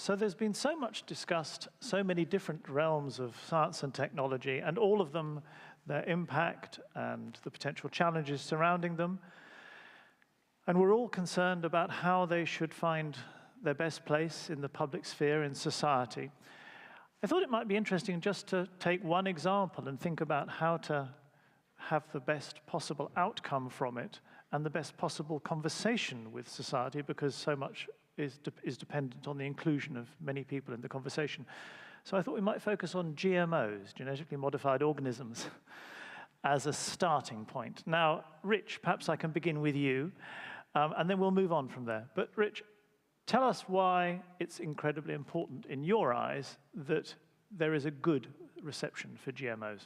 So there's been so much discussed, so many different realms of science and technology, and all of them, their impact and the potential challenges surrounding them. And we're all concerned about how they should find their best place in the public sphere, in society. I thought it might be interesting just to take one example and think about how to have the best possible outcome from it and the best possible conversation with society, because so much is dependent on the inclusion of many people in the conversation. So I thought we might focus on GMOs, genetically modified organisms, as a starting point. Now, Rich, perhaps I can begin with you, and then we'll move on from there. But Rich, tell us why it's incredibly important in your eyes that there is a good reception for GMOs.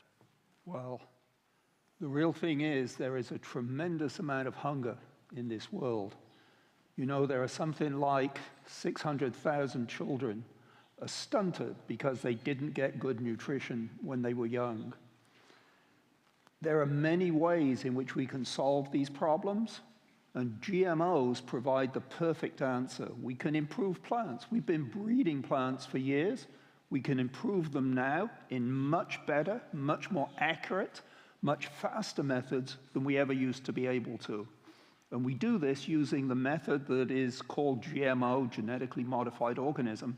Well, the real thing is there is a tremendous amount of hunger in this world. You know, there are something like 600,000 children stunted because they didn't get good nutrition when they were young. There are many ways in which we can solve these problems, and GMOs provide the perfect answer. We can improve plants. We've been breeding plants for years. We can improve them now in much better, much more accurate, much faster methods than we ever used to be able to. And we do this using the method that is called GMO, genetically modified organism,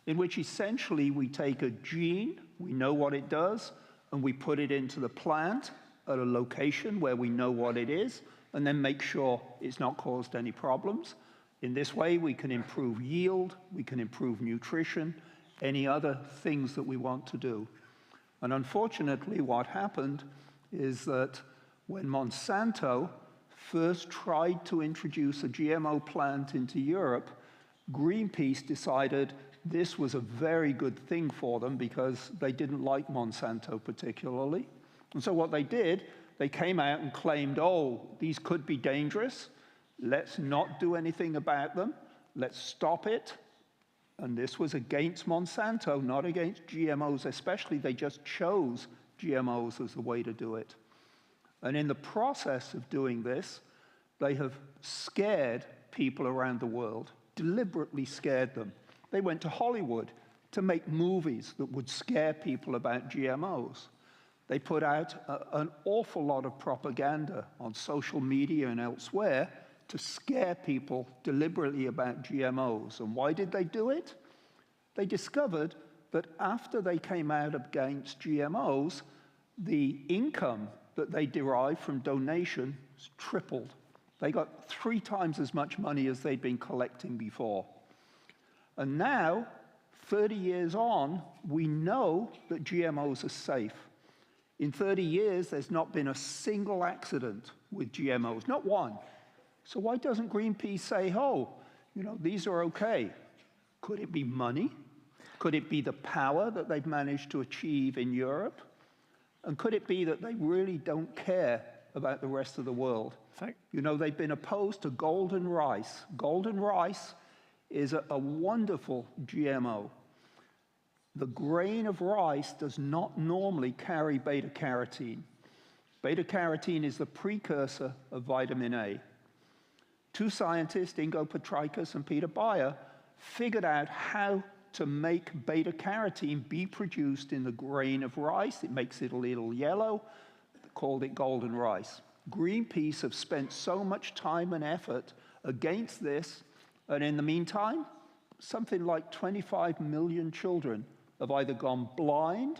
in which essentially we take a gene, we know what it does, and we put it into the plant at a location where we know what it is, and then make sure it's not caused any problems. In this way, we can improve yield, we can improve nutrition, any other things that we want to do. And unfortunately, what happened is that when Monsanto first tried to introduce a GMO plant into Europe, Greenpeace decided this was a very good thing for them because they didn't like Monsanto particularly. And so what they did, they came out and claimed, oh, these could be dangerous. Let's not do anything about them. Let's stop it. And this was against Monsanto, not against GMOs especially. They just chose GMOs as the way to do it. And in the process of doing this, they have scared people around the world, deliberately scared them. They went to Hollywood to make movies that would scare people about GMOs. They put out an awful lot of propaganda on social media and elsewhere to scare people deliberately about GMOs. And why did they do it? They discovered that after they came out against GMOs, the income that they derived from donation tripled. They got 3 times as much money as they'd been collecting before. And now, 30 years on, we know that GMOs are safe. In 30 years, there's not been a single accident with GMOs, not one. So why doesn't Greenpeace say, oh, you know, these are okay? Could it be money? Could it be the power that they've managed to achieve in Europe? And could it be that they really don't care about the rest of the world? You know, they've been opposed to golden rice. Golden rice is a wonderful GMO. The grain of rice does not normally carry beta-carotene. Beta-carotene is the precursor of vitamin A. 2 scientists, Ingo Petrikis and Peter Bayer, figured out how to make beta-carotene be produced in the grain of rice. It makes it a little yellow, called it golden rice. Greenpeace have spent so much time and effort against this, and in the meantime, something like 25 million children have either gone blind,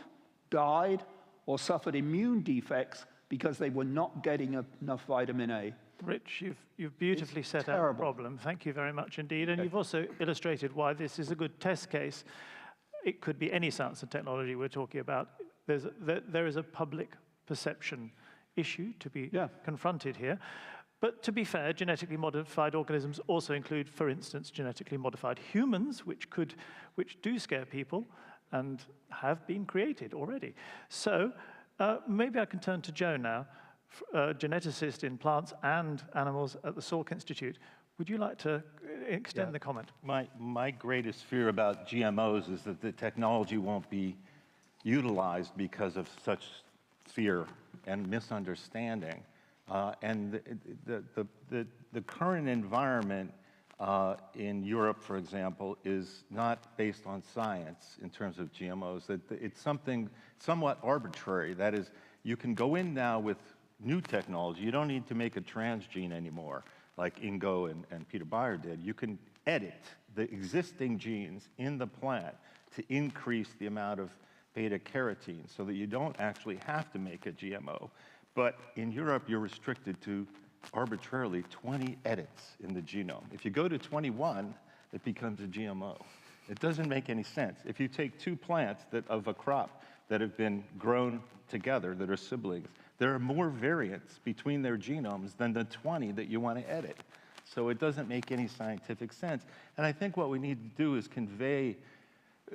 died, or suffered immune defects because they were not getting enough vitamin A. Rich, you've beautifully set out the problem. Thank you very much indeed. And you've also illustrated why this is a good test case. It could be any science and technology we're talking about. There is a public perception issue to be confronted here. But to be fair, genetically modified organisms also include, for instance, genetically modified humans, which do scare people and have been created already. So maybe I can turn to Joe now, a geneticist in plants and animals at the Salk Institute. Would you like to extend the comment? My greatest fear about GMOs is that the technology won't be utilized because of such fear and misunderstanding. And the current environment in Europe, for example, is not based on science in terms of GMOs. That it's something somewhat arbitrary. That is, you can go in now with new technology. You don't need to make a transgene anymore, like Ingo and Peter Beyer did. You can edit the existing genes in the plant to increase the amount of beta-carotene so that you don't actually have to make a GMO. But in Europe, you're restricted to arbitrarily 20 edits in the genome. If you go to 21, it becomes a GMO. It doesn't make any sense. If you take two plants of a crop that have been grown together, that are siblings, there are more variants between their genomes than the 20 that you want to edit. So it doesn't make any scientific sense. And I think what we need to do is convey,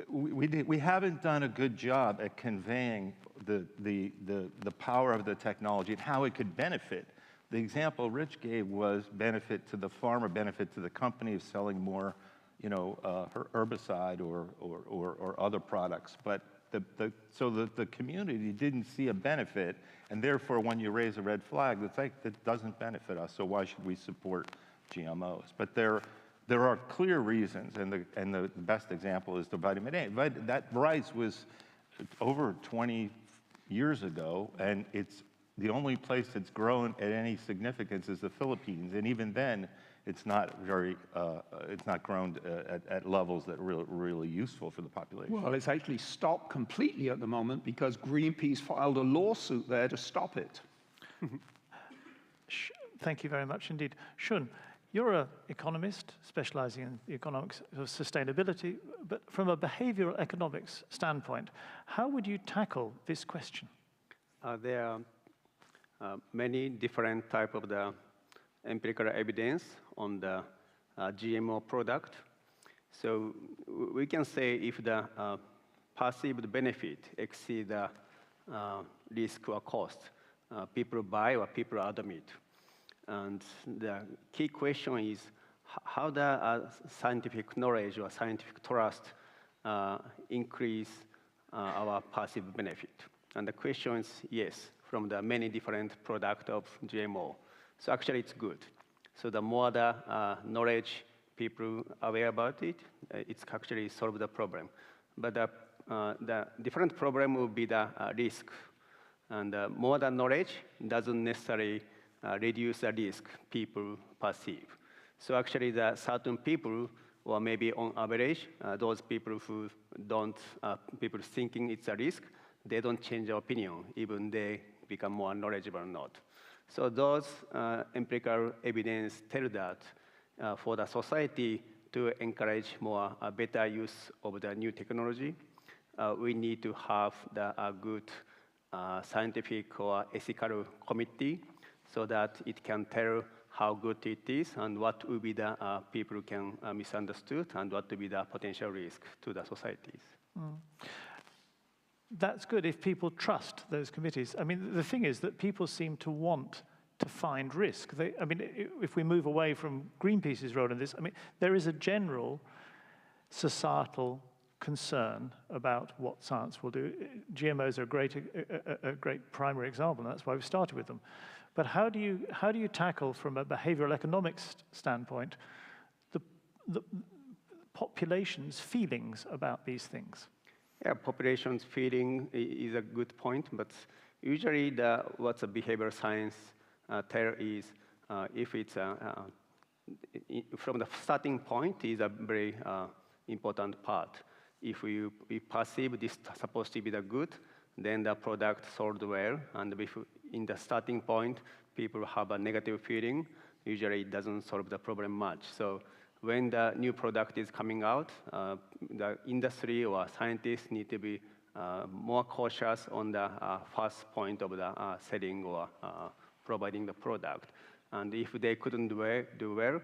we haven't done a good job at conveying the power of the technology and how it could benefit. The example Rich gave was benefit to the farmer, benefit to the company of selling more, herbicide or other products. But so the community didn't see a benefit, and therefore when you raise a red flag, it's like, that doesn't benefit us, so why should we support GMOs? But there are clear reasons, and the best example is the vitamin A. That rice was over 20 years ago, and it's the only place that's grown at any significance is the Philippines, and even then, it's not grown at levels that are really useful for the population. Well, it's actually stopped completely at the moment because Greenpeace filed a lawsuit there to stop it. Thank you very much indeed. Shun, you're an economist specializing in the economics of sustainability, but from a behavioral economics standpoint, how would you tackle this question? There are many different types of the empirical evidence on the GMO product. So we can say if the perceived benefit exceeds the risk or cost, people buy or people admit. And the key question is how the scientific knowledge or scientific trust increase our perceived benefit. And the question is yes, from the many different products of GMO. So actually it's good. So the more the knowledge people aware about it, it's actually solve the problem. But the different problem will be the risk. And more the knowledge doesn't necessarily reduce the risk people perceive. So actually the certain people, or maybe on average, those people who don't, people thinking it's a risk, they don't change their opinion, even they become more knowledgeable or not. So those empirical evidence tell that for the society to encourage more better use of the new technology, we need to have the good scientific or ethical committee so that it can tell how good it is and what will be the people can misunderstood and what will be the potential risk to the societies. Mm. That's good if people trust those committees. I mean, the thing is that people seem to want to find risk. If we move away from Greenpeace's role in this, there is a general societal concern about what science will do. GMOs are a great primary example, and that's why we started with them. But how do you tackle, from a behavioral economics standpoint, the population's feelings about these things? Yeah, population's feeling is a good point, but usually what the behavioral science tell is if it's from the starting point is a very important part. If we perceive this supposed to be the good, then the product sold well, and if in the starting point people have a negative feeling, usually it doesn't solve the problem much. So when the new product is coming out, the industry or scientists need to be more cautious on the first point of the selling or providing the product. And if they couldn't do well,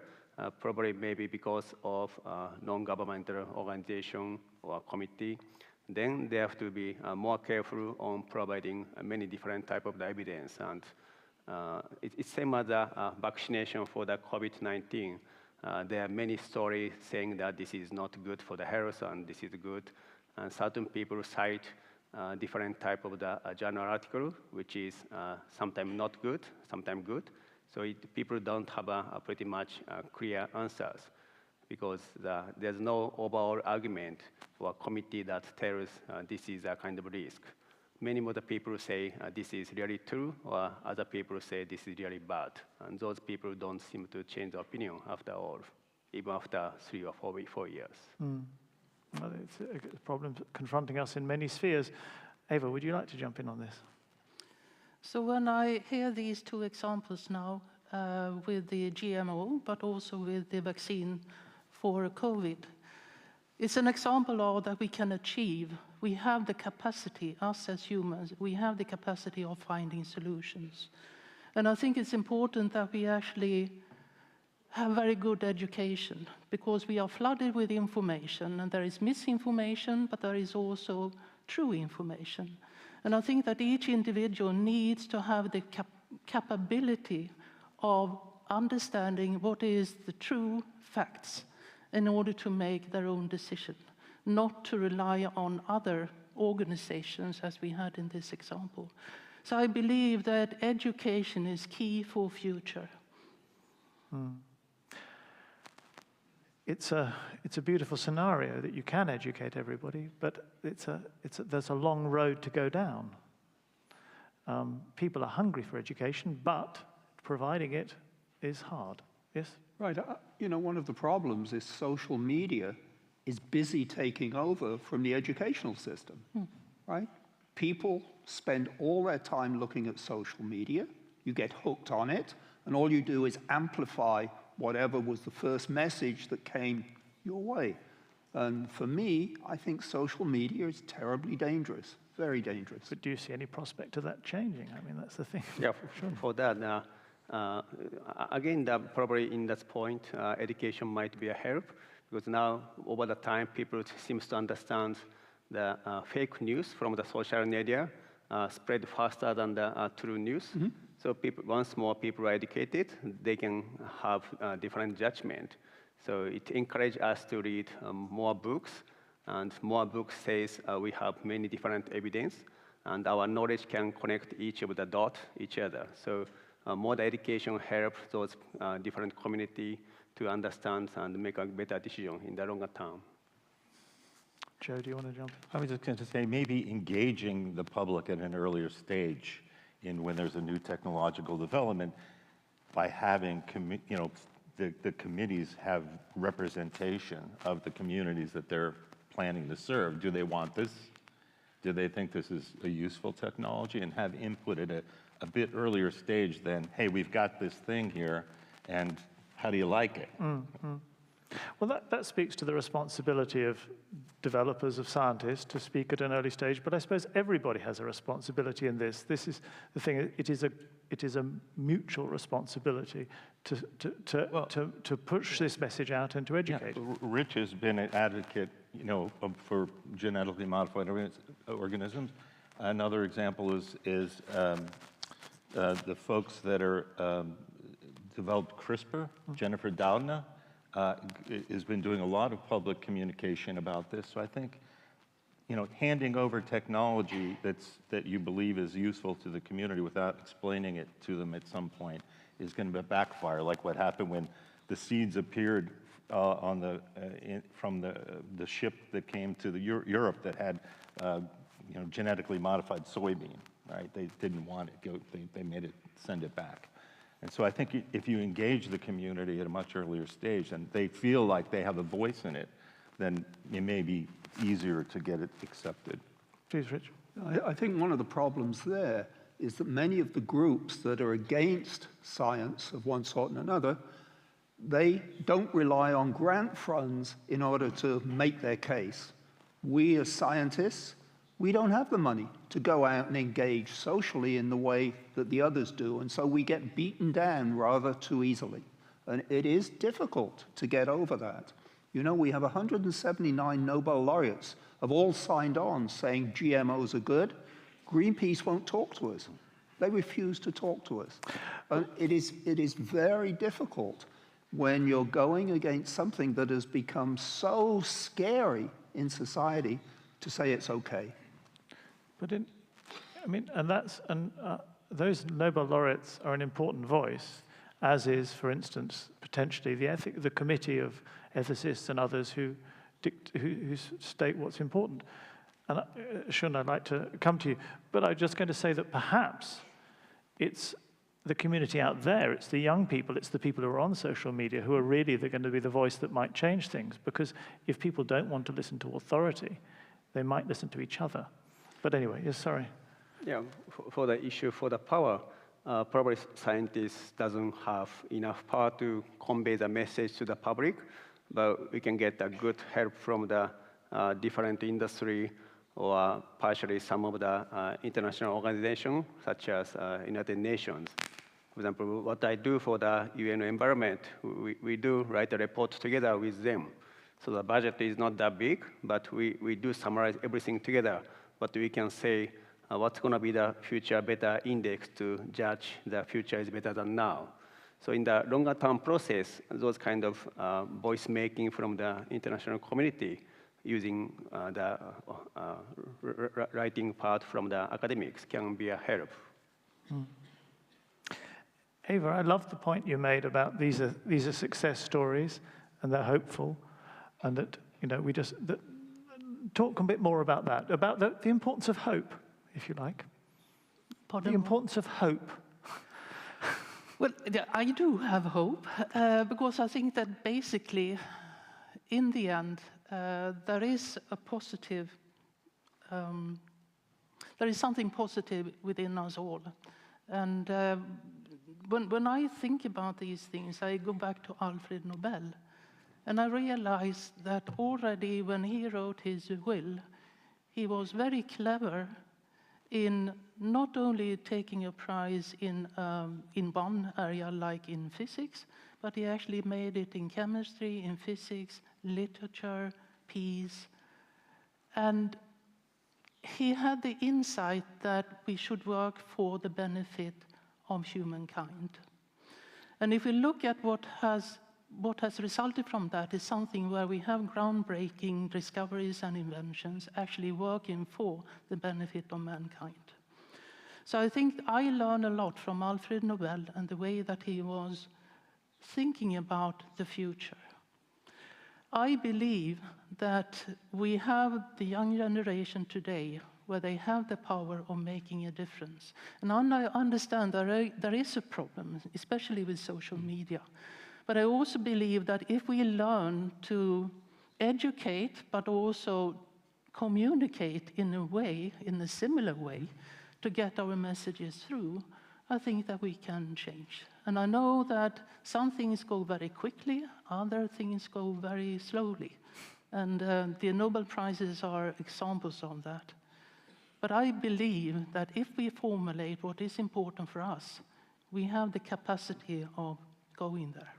probably maybe because of non-governmental organization or committee, then they have to be more careful on providing many different types of the evidence. And it's same as the vaccination for the COVID-19. There are many stories saying that this is not good for the health and this is good. And certain people cite different type of the journal article, which is sometimes not good, sometimes good. So people don't have a pretty much clear answers. because there's no overall argument or committee that tells this is a kind of risk. Many other people say this is really true, or other people say this is really bad. And those people don't seem to change their opinion after all, even after 3 or 4 years. Well, it's a problem confronting us in many spheres. Eva, would you like to jump in on this? So when I hear these two examples now, with the GMO, but also with the vaccine for COVID, it's an example of that we can achieve. We have the capacity, us as humans, we have the capacity of finding solutions. And I think it's important that we actually have very good education, because we are flooded with information, and there is misinformation, but there is also true information. And I think that each individual needs to have the capability of understanding what is the true facts in order to make their own decision, not to rely on other organizations as we had in this example. So I believe that education is key for future. It's a beautiful scenario that you can educate everybody, but there's a long road to go down. People are hungry for education, but providing it is hard. Yes? Right. One of the problems is social media is busy taking over from the educational system, right? People spend all their time looking at social media. You get hooked on it, and all you do is amplify whatever was the first message that came your way. And for me, I think social media is terribly dangerous, very dangerous. But do you see any prospect of that changing? I mean, that's the thing. Yeah, for that, again, probably in that point, education might be a help, because now, over the time, people seem to understand the fake news from the social media spread faster than the true news. So once more people are educated, they can have different judgment. So it encourages us to read more books, and more books says we have many different evidence, and our knowledge can connect each of the dots each other. So more the education helps those different community to understand and make a better decision in the longer term. Joe, do you want to jump in? I was just going to say, maybe engaging the public at an earlier stage in when there's a new technological development by having, the committees have representation of the communities that they're planning to serve. Do they want this? Do they think this is a useful technology? And have input at a bit earlier stage than, hey, we've got this thing here, and how do you like it? Well, that speaks to the responsibility of developers, of scientists, to speak at an early stage. But I suppose everybody has a responsibility in this. This is the thing. It is a mutual responsibility to push this message out and to educate. Yeah, Rich has been an advocate, for genetically modified organisms. Another example is the folks that are developed CRISPR. Jennifer Doudna has been doing a lot of public communication about this. So I think, handing over technology that you believe is useful to the community without explaining it to them at some point is going to backfire, like what happened when the seeds appeared from the ship that came to Europe that had genetically modified soybean. Right? They didn't want it. They made it send it back. And so I think if you engage the community at a much earlier stage and they feel like they have a voice in it, then it may be easier to get it accepted. Please, Rich. I think one of the problems there is that many of the groups that are against science of one sort and another, they don't rely on grant funds in order to make their case. We as scientists, we don't have the money to go out and engage socially in the way that the others do, and so we get beaten down rather too easily. And it is difficult to get over that. We have 179 Nobel laureates have all signed on saying GMOs are good. Greenpeace won't talk to us. They refuse to talk to us. It is very difficult when you're going against something that has become so scary in society to say it's okay. But those Nobel laureates are an important voice, as is, for instance, potentially the Committee of ethicists and others who state what's important. And Shun, I'd like to come to you, but I'm just going to say that perhaps it's the community out there, it's the young people, it's the people who are on social media who are really going to be the voice that might change things, because if people don't want to listen to authority, they might listen to each other. But anyway, yes, sorry. Yeah, for the issue for the power, probably scientists doesn't have enough power to convey the message to the public, but we can get a good help from the different industry or partially some of the international organizations, such as United Nations. For example, what I do for the UN environment, we do write a report together with them. So the budget is not that big, but we do summarize everything together. But we can say what's going to be the future better index to judge the future is better than now. So in the longer term process, those kind of voice making from the international community using the writing part from the academics can be a help. Eva, I love the point you made about these are success stories and they're hopeful, and that talk a bit more about that, about the importance of hope, if you like. Pardon? The importance of hope. Well, I do have hope, because I think that basically, in the end, there is a positive, there is something positive within us all. And when I think about these things, I go back to Alfred Nobel. And I realize that already when he wrote his will, he was very clever in not only taking a prize in one area like in physics, but he actually made it in chemistry, in physics, literature, peace. And he had the insight that we should work for the benefit of humankind. And if we look at what has resulted from that is something where we have groundbreaking discoveries and inventions actually working for the benefit of mankind. So I think I learned a lot from Alfred Nobel and the way that he was thinking about the future. I believe that we have the young generation today where they have the power of making a difference. And I understand there is a problem, especially with social media. But I also believe that if we learn to educate, but also communicate in a similar way, to get our messages through, I think that we can change. And I know that some things go very quickly, other things go very slowly. And the Nobel Prizes are examples of that. But I believe that if we formulate what is important for us, we have the capacity of going there.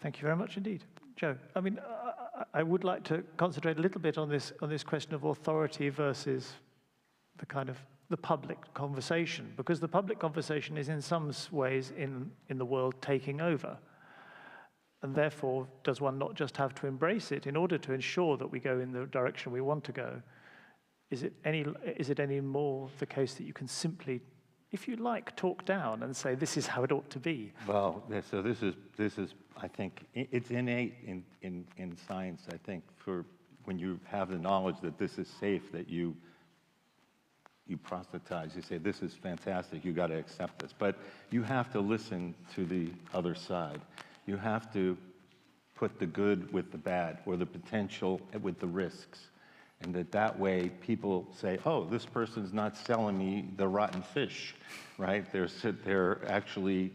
Thank you very much indeed. Joe, I mean, I would like to concentrate a little bit on this question of authority versus the public conversation, because the public conversation is in some ways in the world taking over. And therefore, does one not just have to embrace it in order to ensure that we go in the direction we want to go? Is it any more the case that you can simply, if you like, talk down and say, this is how it ought to be? Well, so this is, I think, it's innate in science, I think, for when you have the knowledge that this is safe, that you proselytize, you say, this is fantastic, you got to accept this. But you have to listen to the other side. You have to put the good with the bad, or the potential with the risks. And that way people say, oh, this person's not selling me the rotten fish, right? They're actually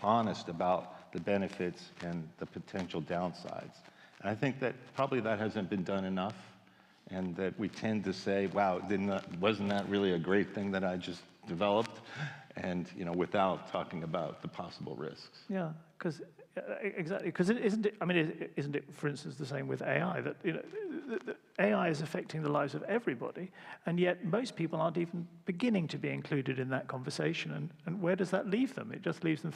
honest about the benefits and the potential downsides. And I think that probably that hasn't been done enough, and that we tend to say, wow, wasn't that really a great thing that I just developed? And without talking about the possible risks. Yeah, because exactly, because isn't it, for instance, the same with AI, that AI is affecting the lives of everybody, and yet most people aren't even beginning to be included in that conversation. And where does that leave them? It just leaves them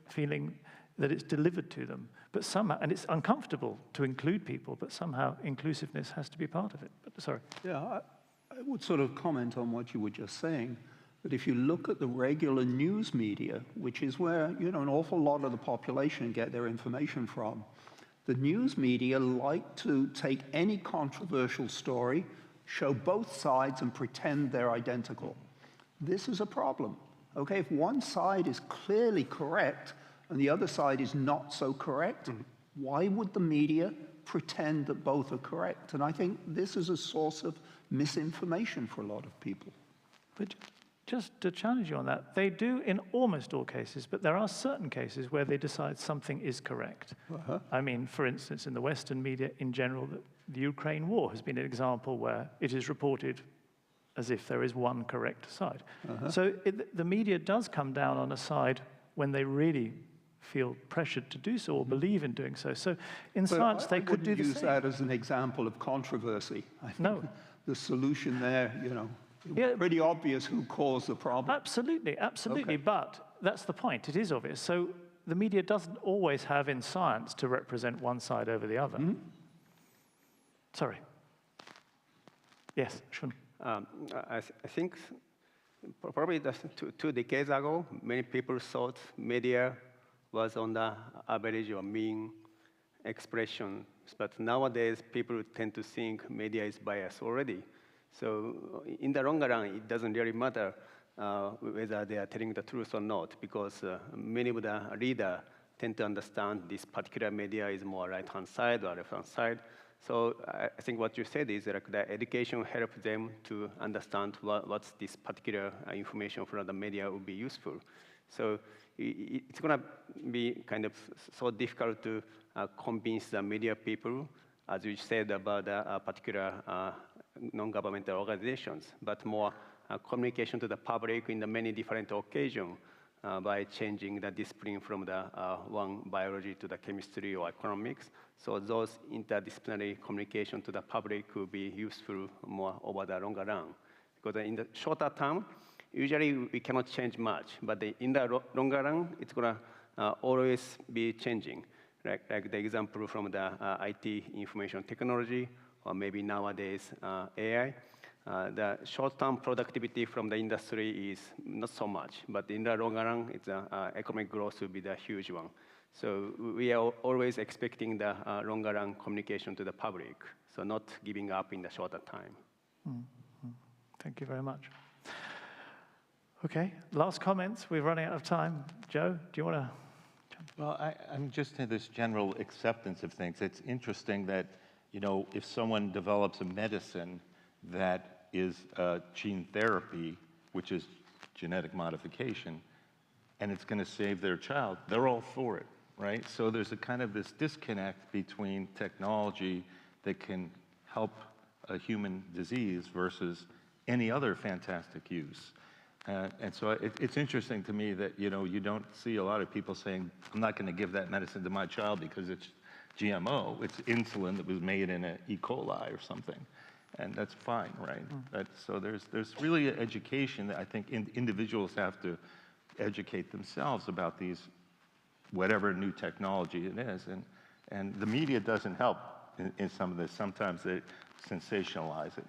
feeling that it's delivered to them. But somehow, and it's uncomfortable to include people, but somehow inclusiveness has to be part of it. But sorry. Yeah, I would sort of comment on what you were just saying. But if you look at the regular news media, which is where, you know, an awful lot of the population get their information from, the news media like to take any controversial story, show both sides, and pretend they're identical. This is a problem. Okay, if one side is clearly correct and the other side is not so correct, why would the media pretend that both are correct? And I think this is a source of misinformation for a lot of people. But just to challenge you on that, they do in almost all cases, but there are certain cases where they decide something is correct. I mean, for instance, in the Western media in general, the Ukraine war has been an example where it is reported as if there is one correct side. So the media does come down on a side when they really feel pressured to do so or believe in doing so. So in science, they could do the same. I wouldn't use that as an example of controversy. I think No. the solution there, you know, Yeah. pretty obvious who caused the problem. Absolutely, absolutely. Okay. But that's the point. It is obvious. So the media doesn't always have in science to represent one side over the other. Sorry. Yes, Shun. I think probably 2 decades ago, many people thought media was on the average or mean expression. But nowadays, people tend to think media is biased already. So in the long run, it doesn't really matter whether they are telling the truth or not, because many of the readers tend to understand this particular media is more right-hand side or left-hand side. So I think what you said is like the education helps them to understand what's this particular information from the media would be useful. So it's going to be kind of so difficult to convince the media people, as you said about particular non-governmental organizations, but more communication to the public in the many different occasions by changing the discipline from the one biology to the chemistry or economics. So those interdisciplinary communication to the public will be useful more over the longer run. Because in the shorter term, usually we cannot change much, but in the longer run, it's going to always be changing. Like the example from the IT information technology, or maybe nowadays AI. The short-term productivity from the industry is not so much, but in the long run, economic growth will be the huge one. So we are always expecting the longer run communication to the public, so not giving up in the shorter time. Thank you very much. Okay, last comments. We're running out of time. Joe, do you want to? Well, I'm just in this general acceptance of things. It's interesting that, you know, if someone develops a medicine that is gene therapy, which is genetic modification, and it's going to save their child, they're all for it, right? So there's a kind of this disconnect between technology that can help a human disease versus any other fantastic use. And so it's interesting to me that, you know, you don't see a lot of people saying, I'm not going to give that medicine to my child because it's GMO. It's insulin that was made in an E. coli or something. And that's fine, right? So there's really an education that I think individuals have to educate themselves about these, whatever new technology it is. And the media doesn't help in some of this. Sometimes they sensationalize it.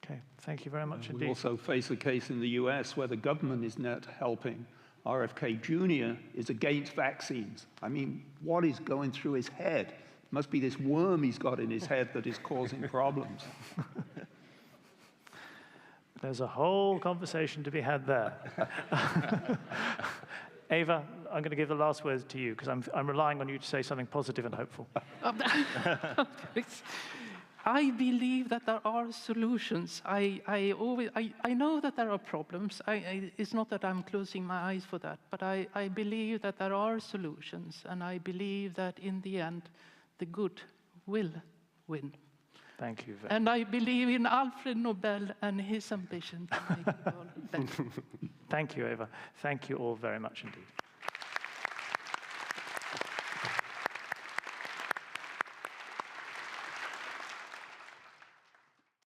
Okay, thank you very much indeed. We also face a case in the US where the government is not helping. RFK Jr. is against vaccines. I mean, what is going through his head? It must be this worm he's got in his head that is causing problems. There's a whole conversation to be had there. Ava, I'm going to give the last words to you because I'm relying on you to say something positive and hopeful. I believe that there are solutions. I know that there are problems. It's not that I'm closing my eyes for that, but I believe that there are solutions, and I believe that in the end, the good will win. Thank you. And I believe in Alfred Nobel and his ambition to make it all better. Thank you, Eva. Thank you all very much indeed.